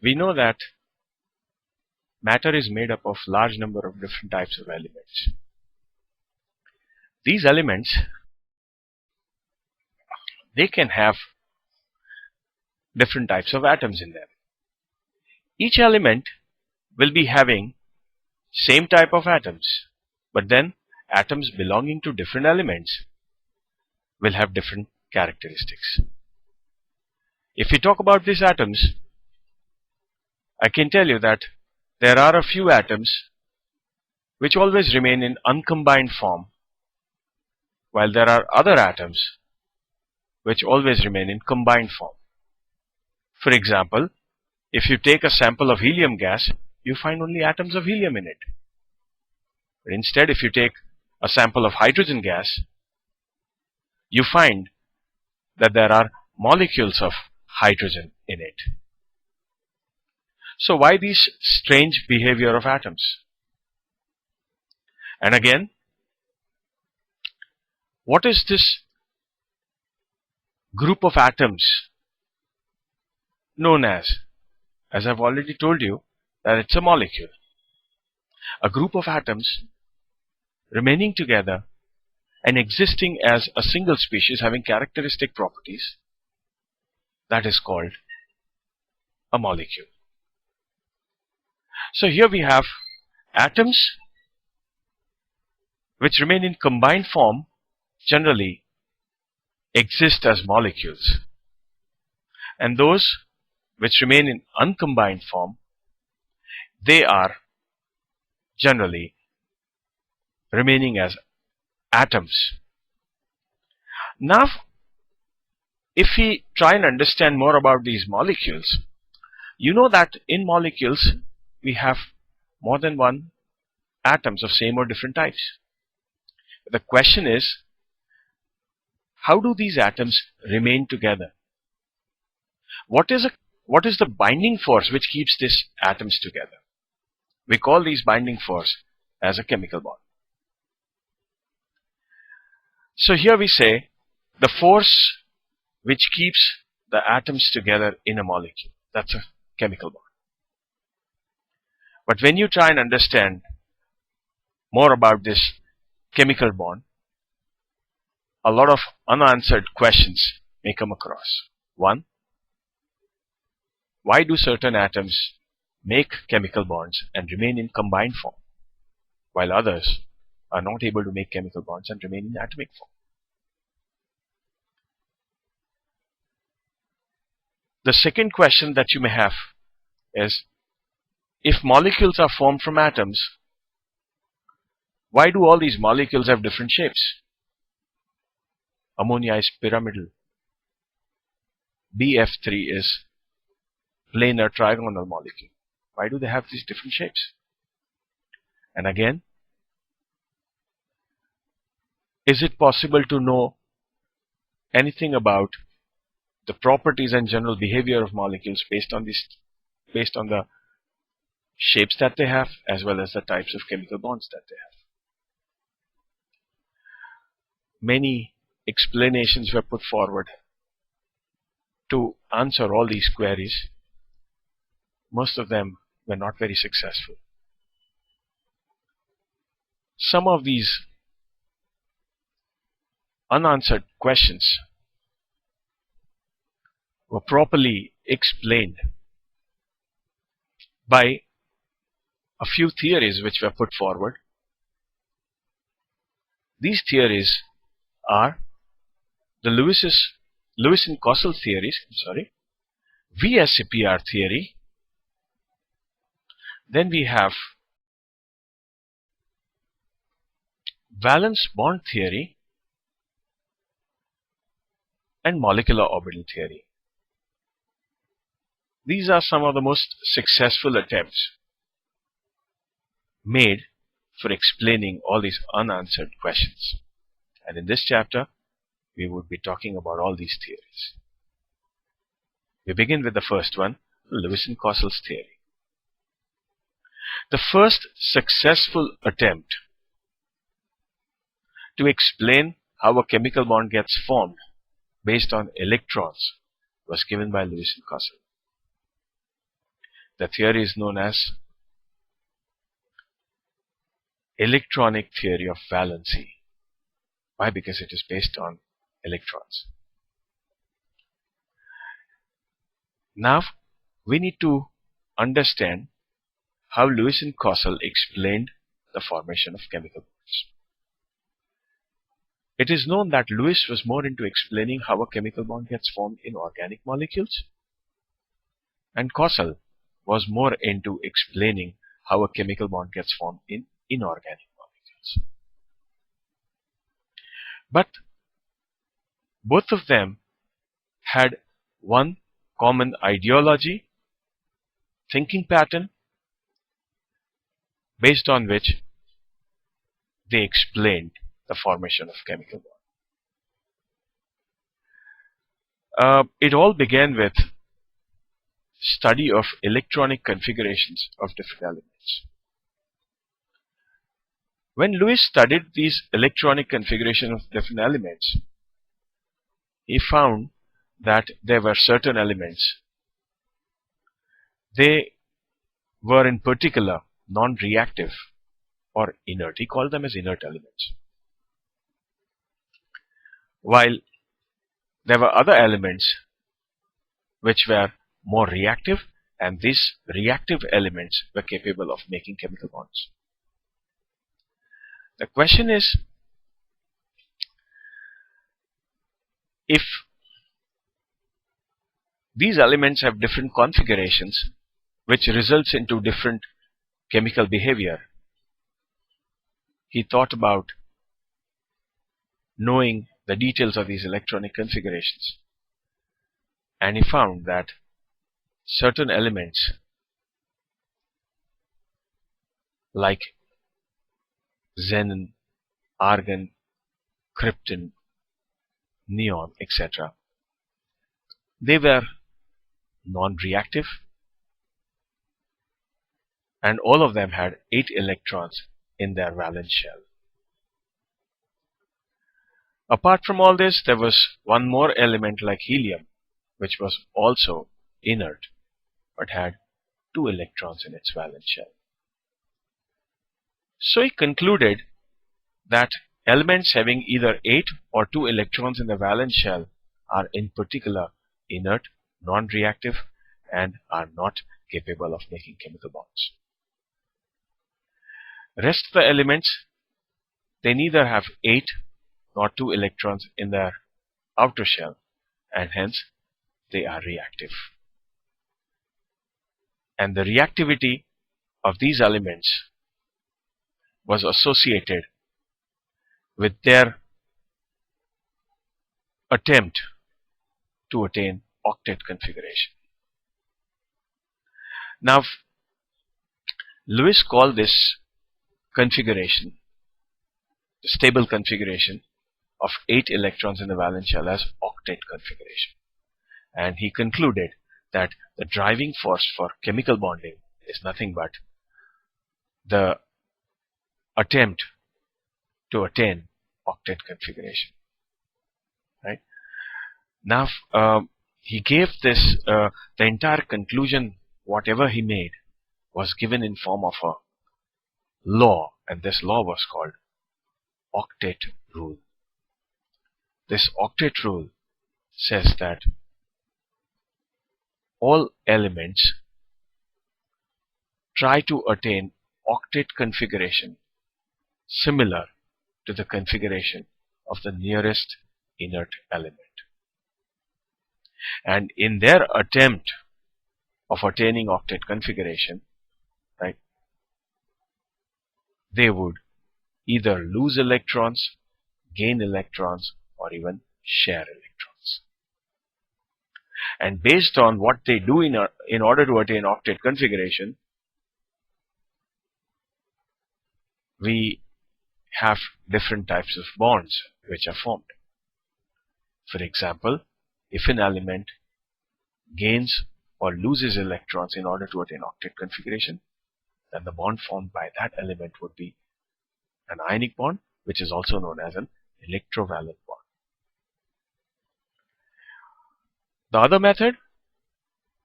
we know that matter is made up of large number of different types of elements. These elements, they can have different types of atoms in them. Each element will be having same type of atoms, but then atoms belonging to different elements will have different characteristics. If we talk about these atoms, I can tell you that there are a few atoms which always remain in uncombined form, while there are other atoms which always remain in combined form. For example, if you take a sample of helium gas, you find only atoms of helium in it. But instead, if you take a sample of hydrogen gas, you find that there are molecules of hydrogen in it. So why this strange behavior of atoms? And again, what is this group of atoms known as? As I've already told you, that it's a molecule. A group of atoms remaining together and existing as a single species having characteristic properties, that is called a molecule. So here we have atoms which remain in combined form generally exist as molecules, and those which remain in uncombined form, they are generally remaining as atoms. Now, if we try and understand more about these molecules, you know that in molecules we have more than one atoms of same or different types. The question is, how do these atoms remain together? What is the binding force which keeps these atoms together? We call these binding force as a chemical bond. So here we say the force which keeps the atoms together in a molecule, that's a chemical bond. But when you try and understand more about this chemical bond, a lot of unanswered questions may come across. One, why do certain atoms make chemical bonds and remain in combined form, while others are not able to make chemical bonds and remain in atomic form? The second question that you may have is, if molecules are formed from atoms, why do all these molecules have different shapes? Ammonia is pyramidal. BF3 is planar trigonal molecule. Why do they have these different shapes? And again, is it possible to know anything about the properties and general behavior of molecules based on the shapes that they have, as well as the types of chemical bonds that they have? Many explanations were put forward to answer all these queries. Most of them were not very successful. Some of these unanswered questions were properly explained by a few theories which were put forward. These theories are the Lewis and Kossel theories, VSEPR theory. Then we have valence bond theory and molecular orbital theory. These are some of the most successful attempts made for explaining all these unanswered questions. And in this chapter, we would be talking about all these theories. We begin with the first one, Lewis and Kossel's theory. The first successful attempt to explain how a chemical bond gets formed based on electrons was given by Lewis and Kossel. The theory is known as electronic theory of valency. Why? Because it is based on electrons. Now, we need to understand how Lewis and Cossell explained the formation of chemical bonds. It is known that Lewis was more into explaining how a chemical bond gets formed in organic molecules, and Cossell was more into explaining how a chemical bond gets formed in inorganic molecules. But both of them had one common ideology, thinking pattern, based on which they explained the formation of chemical bond. It all began with study of electronic configurations of different elements. When Lewis studied these electronic configurations of different elements, he found that there were certain elements. They were in particular non-reactive or inert. He called them as inert elements. While there were other elements which were more reactive, and these reactive elements were capable of making chemical bonds. The question is, if these elements have different configurations which results into different chemical behavior, he thought about knowing the details of these electronic configurations, and he found that certain elements like xenon, argon, krypton, neon, etc., they were non-reactive, and all of them had 8 electrons in their valence shell. Apart from all this, there was one more element like helium, which was also inert but had 2 electrons in its valence shell. So he concluded that elements having either 8 or 2 electrons in the valence shell are in particular inert, non-reactive, and are not capable of making chemical bonds. Rest of the elements, they neither have 8 nor 2 electrons in their outer shell, and hence they are reactive. And the reactivity of these elements was associated with their attempt to attain octet configuration. Now, Lewis called this configuration, the stable configuration of 8 electrons in the valence shell, as octet configuration. And he concluded that the driving force for chemical bonding is nothing but the attempt to attain octet configuration. Right? Now, he gave this, the entire conclusion, whatever he made, was given in form of a law, and this law was called octet rule. This octet rule says that all elements try to attain octet configuration similar to the configuration of the nearest inert element. And in their attempt of attaining octet configuration, right, they would either lose electrons, gain electrons, or even share electrons. And based on what they do in order to attain octet configuration, we have different types of bonds which are formed. For example, if an element gains or loses electrons in order to attain octet configuration, then the bond formed by that element would be an ionic bond, which is also known as an electrovalent bond. The other method,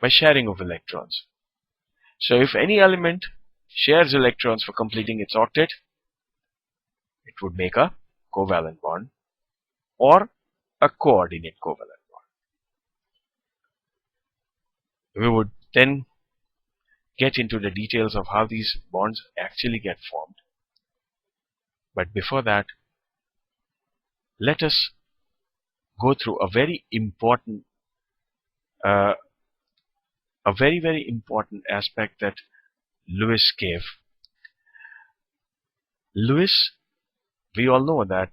by sharing of electrons. So if any element shares electrons for completing its octet, it would make a covalent bond or a coordinate covalent bond. We would then get into the details of how these bonds actually get formed. But before that, let us go through a very important, uh, very important aspect that Lewis gave. Lewis, we all know that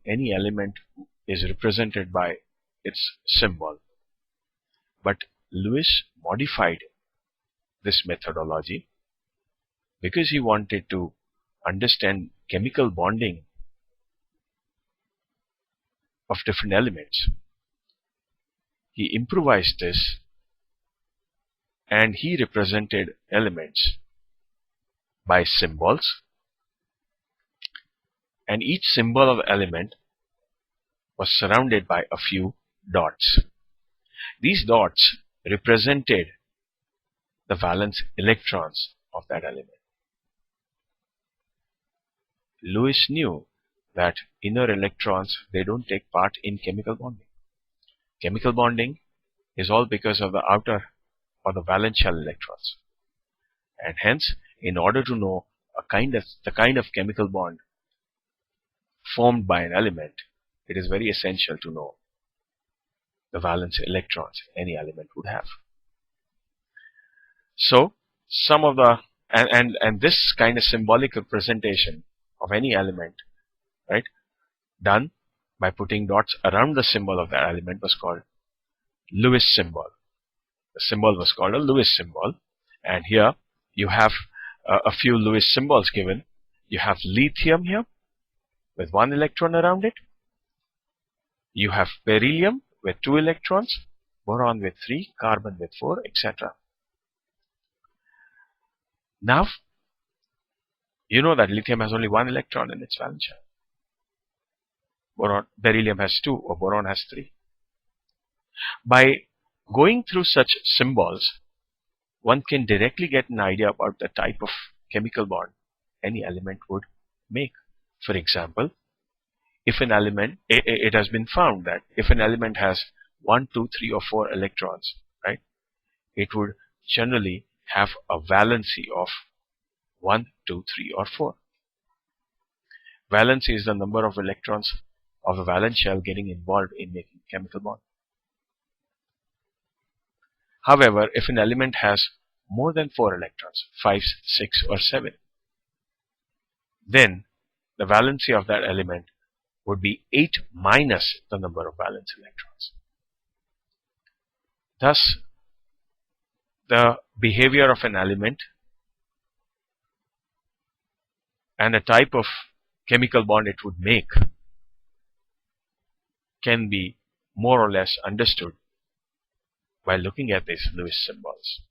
any element is represented by its symbol. But Lewis modified this methodology because he wanted to understand chemical bonding of different elements. He improvised this and he represented elements by symbols, and each symbol of element was surrounded by a few dots. These dots represented the valence electrons of that element. Lewis knew that inner electrons, they don't take part in chemical bonding. Chemical bonding is all because of the outer or the valence shell electrons. And hence, in order to know the kind of chemical bond formed by an element, it is very essential to know the valence electrons any element would have. So, some of the and this kind of symbolic representation of any element, right, done by putting dots around the symbol of that element was called Lewis symbol. The symbol was called a Lewis symbol, and here you have a few Lewis symbols given. You have lithium here with 1 electron around it. You have beryllium with 2 electrons, boron with 3, carbon with 4, etc. Now, you know that lithium has only 1 electron in its valence shell. Beryllium has 2, or boron has 3. By going through such symbols, one can directly get an idea about the type of chemical bond any element would make. For example, if an element, it has been found that if an element has 1, 2, 3, or 4 electrons, right, it would generally have a valency of 1, 2, 3, or 4. Valency is the number of electrons of a valence shell getting involved in making chemical bond. However, if an element has more than 4 electrons, 5, 6, or 7, then the valency of that element would be 8 minus the number of valence electrons. Thus, the behavior of an element and the type of chemical bond it would make can be more or less understood by looking at these Lewis symbols.